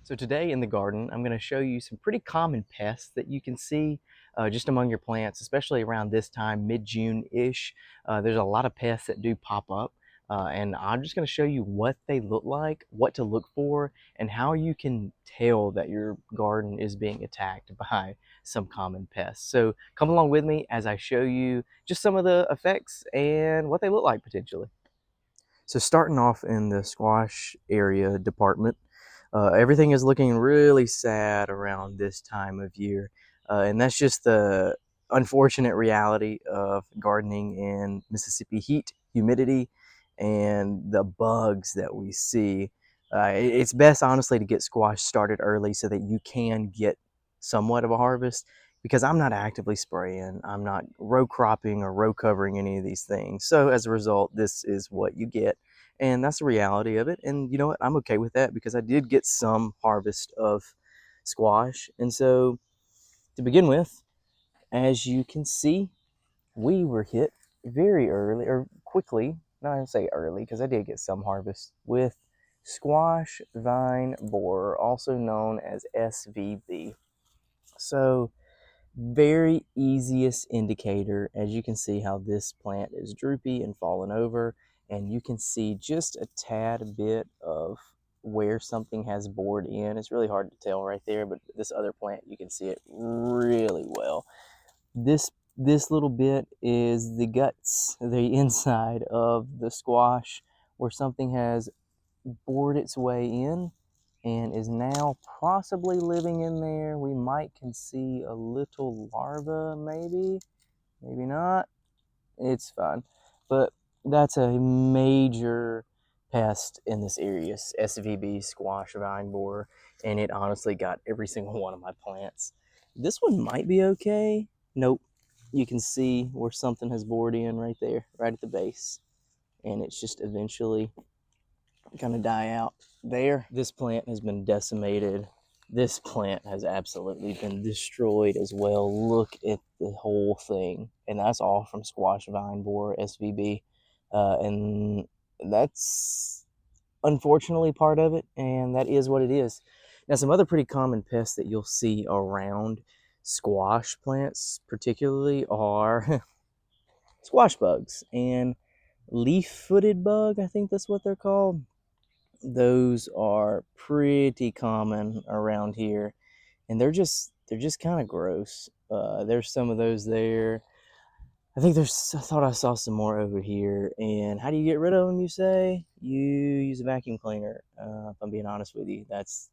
So today in the garden, I'm going to show you some pretty common pests that you can see just among your plants, especially around this time, mid-June-ish. There's a lot of pests that do pop up, and I'm just going to show you what they look like, what to look for, and how you can tell that your garden is being attacked by some common pests. So come along with me as I show you just some of the effects and what they look like potentially. So starting off in the squash area department, everything is looking really sad around this time of year. And that's just the unfortunate reality of gardening in Mississippi heat, humidity, and the bugs that we see. It's best, honestly, to get squash started early so that you can get somewhat of a harvest, because I'm not actively spraying, I'm not row cropping or row covering any of these things. So as a result, this is what you get. And that's the reality of it. And you know what? I'm okay with that because I did get some harvest of squash. And so to begin with, as you can see, we were hit very early or quickly, not even say early because I did get some harvest, with squash vine borer, also known as SVB. So very easiest indicator, as you can see how this plant is droopy and fallen over, and you can see just a tad bit of where something has bored in. It's really hard to tell right there, but this other plant, you can see it really well. This little bit is the guts, the inside of the squash, where something has bored its way in and is now possibly living in there. We might can see a little larva, maybe not. It's fine, but that's a major pest in this area, SVB, squash vine borer, and it honestly got every single one of my plants. This one might be okay. Nope. You can see where something has bored in right there, right at the base, and it's just eventually gonna die out there. This plant has been decimated. This plant has absolutely been destroyed as well. Look at the whole thing, and that's all from squash vine borer SVB, and that's unfortunately part of it, and that is what it is. Now, some other pretty common pests that you'll see around squash plants particularly are squash bugs and leaf-footed bug, I think that's what they're called. Those are pretty common around here, and they're just kind of gross. There's some of those there. I thought I saw some more over here. And how do you get rid of them? You say you use a vacuum cleaner. If I'm being honest with you, that's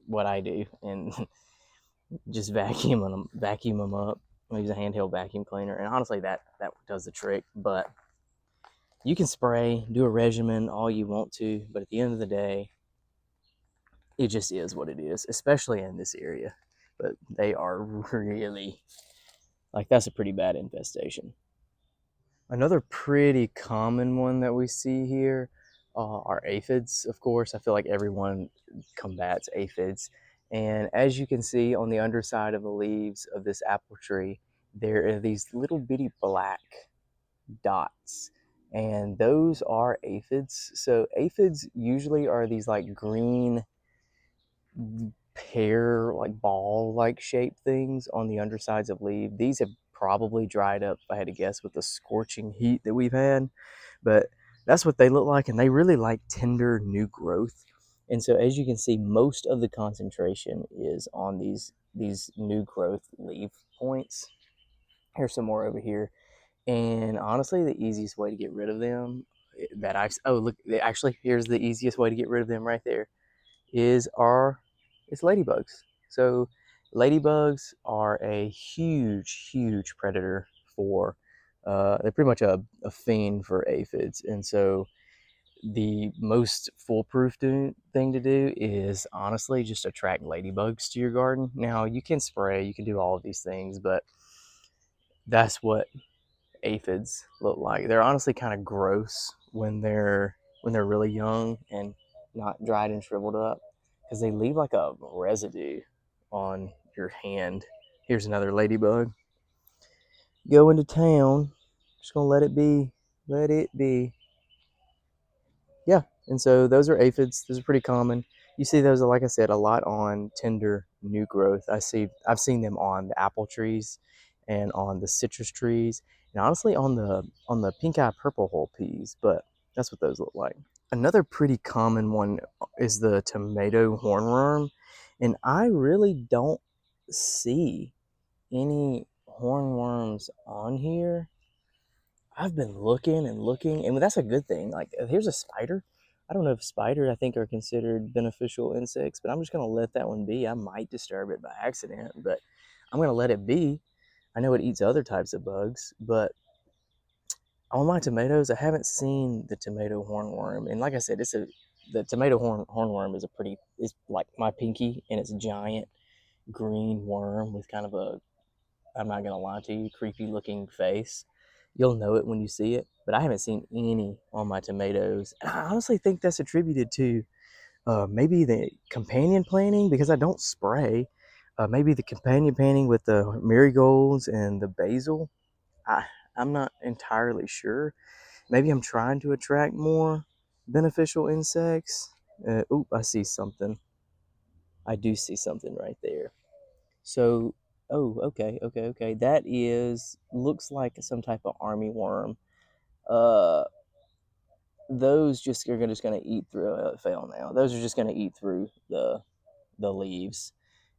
what I do, and just vacuum them up. I use a handheld vacuum cleaner, and honestly, that does the trick. But you can spray, do a regimen all you want to, but at the end of the day, it just is what it is, especially in this area. But they are really, like, that's a pretty bad infestation. Another pretty common one that we see here are aphids. Of course, I feel like everyone combats aphids. And as you can see on the underside of the leaves of this apple tree, there are these little bitty black dots, and those are aphids. So aphids usually are these like green pear, like ball like shaped things on the undersides of leaves. These have probably dried up, if I had to guess, with the scorching heat that we've had, but that's what they look like, and they really like tender new growth. And so as you can see, most of the concentration is on these new growth leaf points. Here's some more over here, and honestly, the easiest way to get rid of them, oh look, actually, here's the easiest way to get rid of them right there, it's ladybugs. So ladybugs are a huge predator for, they're pretty much a fiend for aphids. And so the most foolproof thing to do is honestly just attract ladybugs to your garden. Now you can spray, you can do all of these things, but that's what aphids look like. They're honestly kind of gross when they're really young and not dried and shriveled up, because they leave like a residue on your hand. Here's another ladybug. Go into town. Just gonna let it be. Let it be. Yeah, And so those are aphids. Those are pretty common. You see those, like I said, a lot on tender new growth. I've seen them on the apple trees and on the citrus trees, and honestly on the pink eye purple hull peas, but that's what those look like. Another pretty common one is the tomato hornworm, and I really don't see any hornworms on here. I've been looking and looking, and that's a good thing. Like, here's a spider. I don't know if spiders, I think, are considered beneficial insects, but I'm just going to let that one be. I might disturb it by accident, but I'm going to let it be. I know it eats other types of bugs, but on my tomatoes, I haven't seen the tomato hornworm. And like I said, the tomato hornworm is like my pinky, and it's a giant green worm with kind of a, I'm not gonna lie to you, creepy looking face. You'll know it when you see it, but I haven't seen any on my tomatoes. And I honestly think that's attributed to maybe the companion planting because I don't spray. Maybe the companion planting with the marigolds and the basil. I, I'm not entirely sure. Maybe I'm trying to attract more beneficial insects. Oop, I see something. I do see something right there. So, oh, okay. That is looks like some type of army worm. Uh, those just are just gonna eat through. It fail now. Those are just gonna eat through the leaves,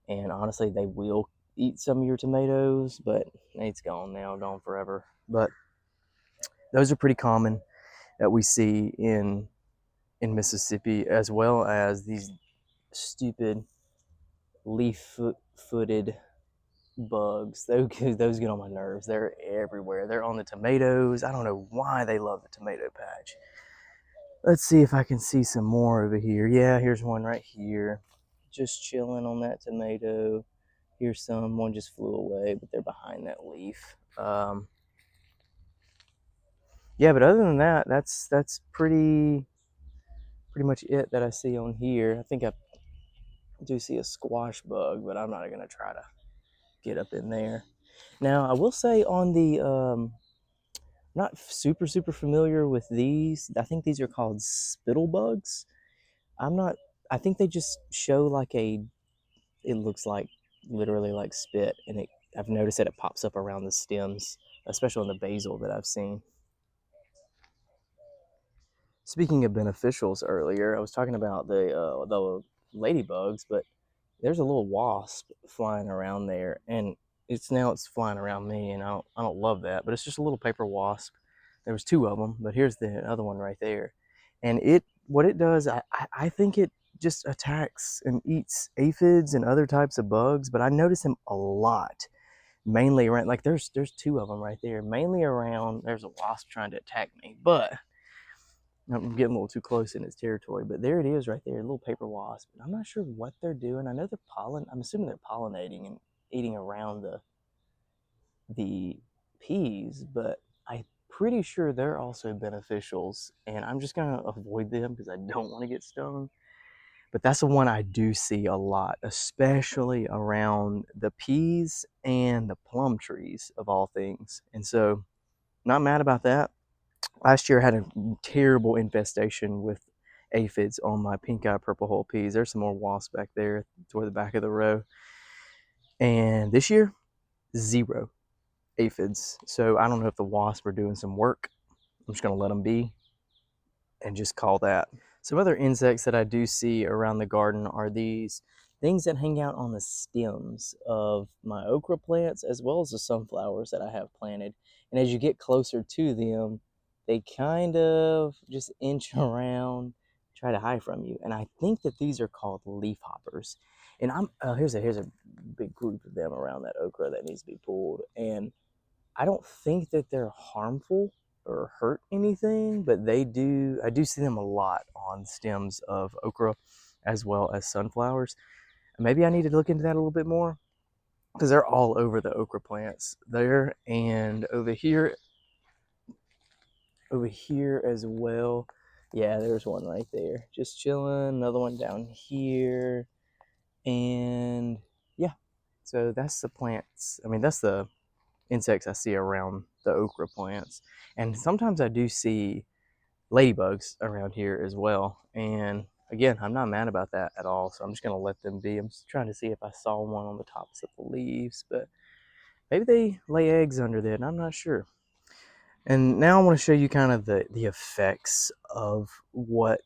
and honestly, they will eat some of your tomatoes, but it's gone now, gone forever. But those are pretty common that we see in Mississippi, as well as these stupid leaf-footed bugs. Those get on my nerves. They're everywhere. They're on the tomatoes. I don't know why they love the tomato patch. Let's see if I can see some more over here. Yeah, here's one right here. Just chilling on that tomato. Here's some. One just flew away, but they're behind that leaf. Yeah, but other than that, that's pretty much it that I see on here. I think I do see a squash bug, but I'm not gonna try to get up in there. Now, I will say on the not super familiar with these. I think these are called Spittlebugs. I'm not. I think they just show like a. It looks like literally like spit, and it. I've noticed that it pops up around the stems, especially on the basil that I've seen. Speaking of beneficials earlier, I was talking about the ladybugs, but there's a little wasp flying around there, and it's flying around me, and I don't love that, but it's just a little paper wasp. There was two of them, but here's the other one right there, and it what it does, I think it just attacks and eats aphids and other types of bugs, but I notice them a lot, mainly around like there's two of them right there, mainly around. There's a wasp trying to attack me, but I'm getting a little too close in its territory, but there it is right there, a little paper wasp. I'm not sure what they're doing. I know they're I'm assuming they're pollinating and eating around the peas, but I'm pretty sure they're also beneficials, and I'm just gonna avoid them because I don't want to get stung. But that's the one I do see a lot, especially around the peas and the plum trees of all things. And so, not mad about that. Last year I had a terrible infestation with aphids on my pink eye purple hull peas. There's some more wasps back there toward the back of the row. And this year, zero aphids. So I don't know if the wasps are doing some work. I'm just going to let them be and just call that. Some other insects that I do see around the garden are these things that hang out on the stems of my okra plants as well as the sunflowers that I have planted. And as you get closer to them, they kind of just inch around, try to hide from you. And I think that these are called leafhoppers. And here's a big group of them around that okra that needs to be pulled. And I don't think that they're harmful or hurt anything, but I do see them a lot on stems of okra as well as sunflowers. And maybe I need to look into that a little bit more because they're all over the okra plants there and over here as well. Yeah, there's one right there. Just chilling. Another one down here. And yeah. So that's the plants. I mean, that's the insects I see around the okra plants. And sometimes I do see ladybugs around here as well. And again, I'm not mad about that at all. So I'm just going to let them be. I'm just trying to see if I saw one on the tops of the leaves, but maybe they lay eggs under there, and I'm not sure. And now I want to show you kind of the effects of what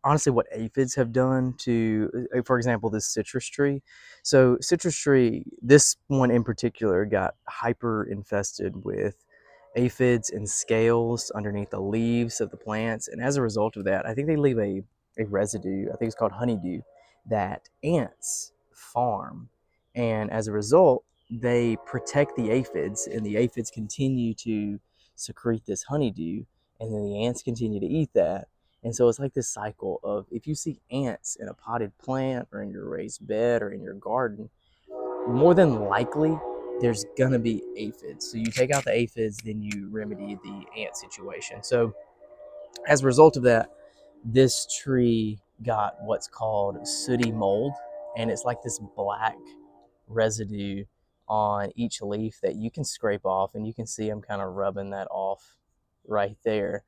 honestly what aphids have done to, for example, this citrus tree. So citrus tree, this one in particular, got hyper infested with aphids and scales underneath the leaves of the plants, and as a result of that, I think they leave a residue, I think it's called honeydew, that ants farm, and as a result they protect the aphids, and the aphids continue to secrete this honeydew, and then the ants continue to eat that. And so it's like this cycle of, if you see ants in a potted plant or in your raised bed or in your garden, more than likely there's gonna be aphids. So you take out the aphids, then you remedy the ant situation. So as a result of that, this tree got what's called sooty mold, and it's like this black residue on each leaf that you can scrape off, and you can see I'm kind of rubbing that off right there.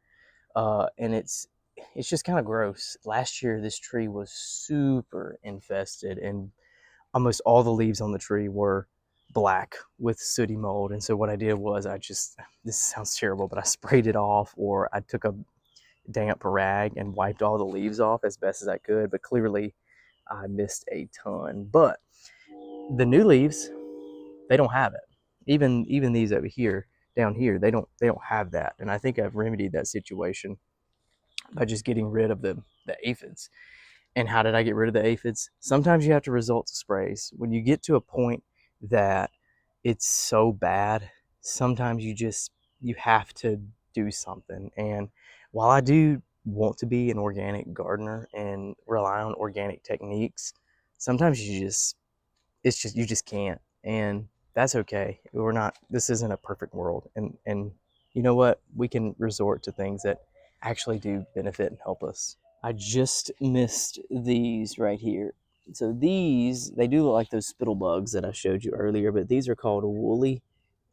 And it's just kind of gross. Last year, this tree was super infested, and almost all the leaves on the tree were black with sooty mold. And so what I did was this sounds terrible, but I sprayed it off, or I took a damp rag and wiped all the leaves off as best as I could. But clearly, I missed a ton. But the new leaves, they don't have it. Even these over here, down here, they don't have that. And I think I've remedied that situation by just getting rid of the aphids. And how did I get rid of the aphids? Sometimes you have to resort to sprays. When you get to a point that it's so bad, sometimes you have to do something. And while I do want to be an organic gardener and rely on organic techniques, sometimes you just can't. And that's okay. This isn't a perfect world. And you know what? We can resort to things that actually do benefit and help us. I just missed these right here. So these, they do look like those spittlebugs that I showed you earlier, but these are called woolly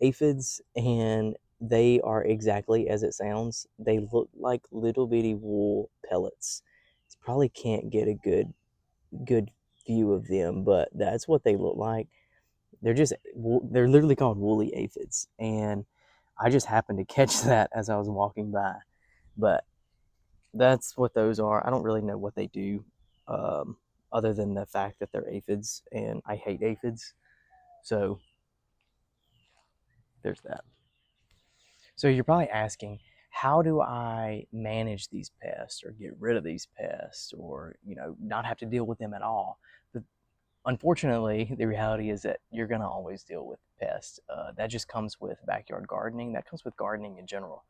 aphids, and they are exactly as it sounds. They look like little bitty wool pellets. You probably can't get a good view of them, but that's what they look like. They're literally called woolly aphids, and I just happened to catch that as I was walking by. But that's what those are. I don't really know what they do, other than the fact that they're aphids, and I hate aphids. So there's that. So you're probably asking, how do I manage these pests or get rid of these pests, or not have to deal with them at all? But unfortunately, the reality is that you're going to always deal with pests. That just comes with backyard gardening. That comes with gardening in general.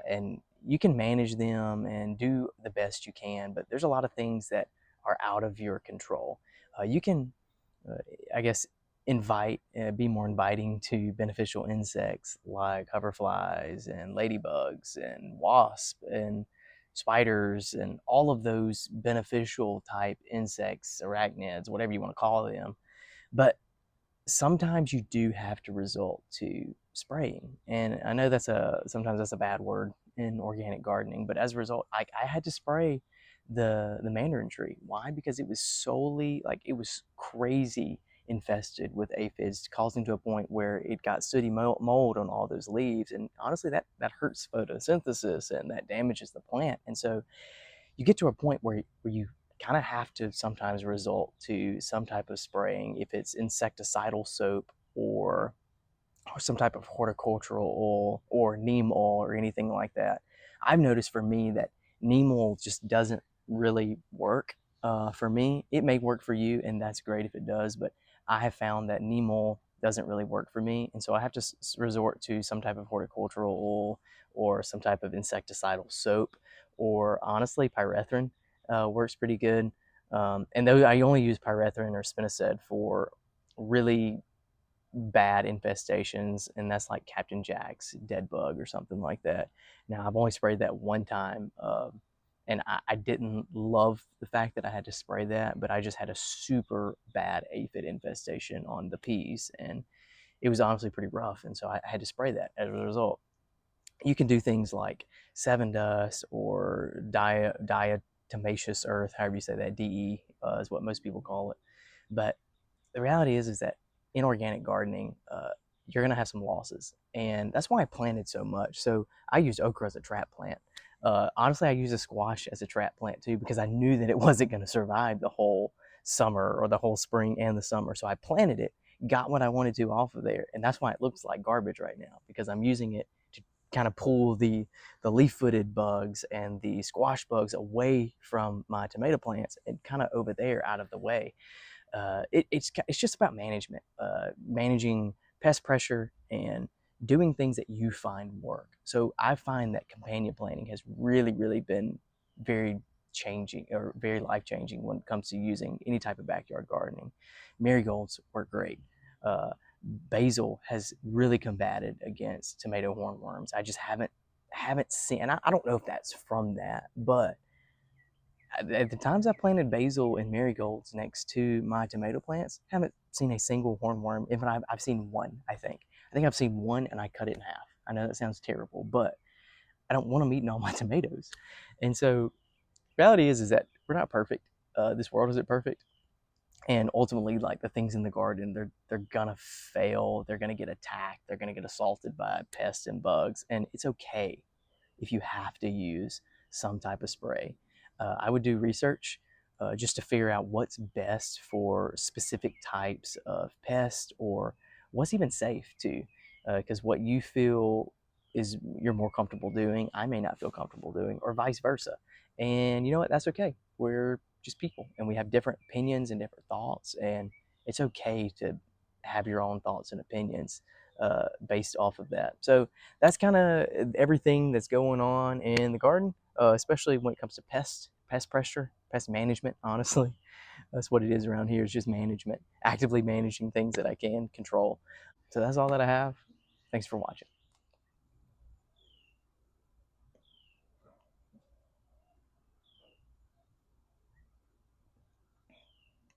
And you can manage them and do the best you can, but there's a lot of things that are out of your control. You can, I guess, be more inviting to beneficial insects like hoverflies and ladybugs and wasps and spiders and all of those beneficial type insects, arachnids, whatever you want to call them. But sometimes you do have to resort to spraying. And I know sometimes that's a bad word in organic gardening, but as a result, I had to spray the mandarin tree. Why? Because it was solely, like, it was crazy infested with aphids, causing to a point where it got sooty mold on all those leaves. And honestly, that hurts photosynthesis and that damages the plant. And so you get to a point where you kind of have to sometimes resort to some type of spraying, if it's insecticidal soap or some type of horticultural oil or neem oil or anything like that. I've noticed for me that neem oil just doesn't really work for me. It may work for you, and that's great if it does, but I have found that neem oil doesn't really work for me, and so I have to resort to some type of horticultural oil or some type of insecticidal soap, or honestly, pyrethrin works pretty good. And though I only use pyrethrin or spinosad for really bad infestations, and that's like Captain Jack's dead bug or something like that. Now, I've only sprayed that one time, and I didn't love the fact that I had to spray that, but I just had a super bad aphid infestation on the peas, and it was honestly pretty rough, and so I had to spray that as a result. You can do things like seven dust or diatomaceous earth, however you say that. De is what most people call it. But the reality is that in organic gardening, you're going to have some losses, and that's why I planted so much. So I used okra as a trap plant. Honestly, I used a squash as a trap plant too, because I knew that it wasn't going to survive the whole summer or the whole spring and the summer. So I planted it, got what I wanted to off of there, and that's why it looks like garbage right now, because I'm using it to kind of pull the leaf-footed bugs and the squash bugs away from my tomato plants and kind of over there out of the way. It's just about management, managing pest pressure and doing things that you find work. So I find that companion planting has really been very changing or very life changing when it comes to using any type of backyard gardening. Marigolds work great. Uh, Basil has really combated against tomato hornworms. I just haven't seen, and I don't know if that's from that, but at the times I planted basil and marigolds next to my tomato plants, haven't seen a single hornworm. Even I've seen one, I think I've seen one, and I cut it in half. I know that sounds terrible, but I don't want them eating all my tomatoes. And so reality is that we're not perfect. This world isn't perfect. And ultimately, like, the things in the garden, they're gonna fail. They're gonna get attacked. They're gonna get assaulted by pests and bugs, and it's okay if you have to use some type of spray. I would do research just to figure out what's best for specific types of pests, or what's even safe too. Because what you feel is you're more comfortable doing, I may not feel comfortable doing, or vice versa. And you know what? That's okay. We're just people, and we have different opinions and different thoughts, and it's okay to have your own thoughts and opinions based off of that. So that's kind of everything that's going on in the garden, especially when it comes to pest pressure, pest management. Honestly, that's what it is around here, is just management, actively managing things that I can control. So that's all that I have. Thanks for watching.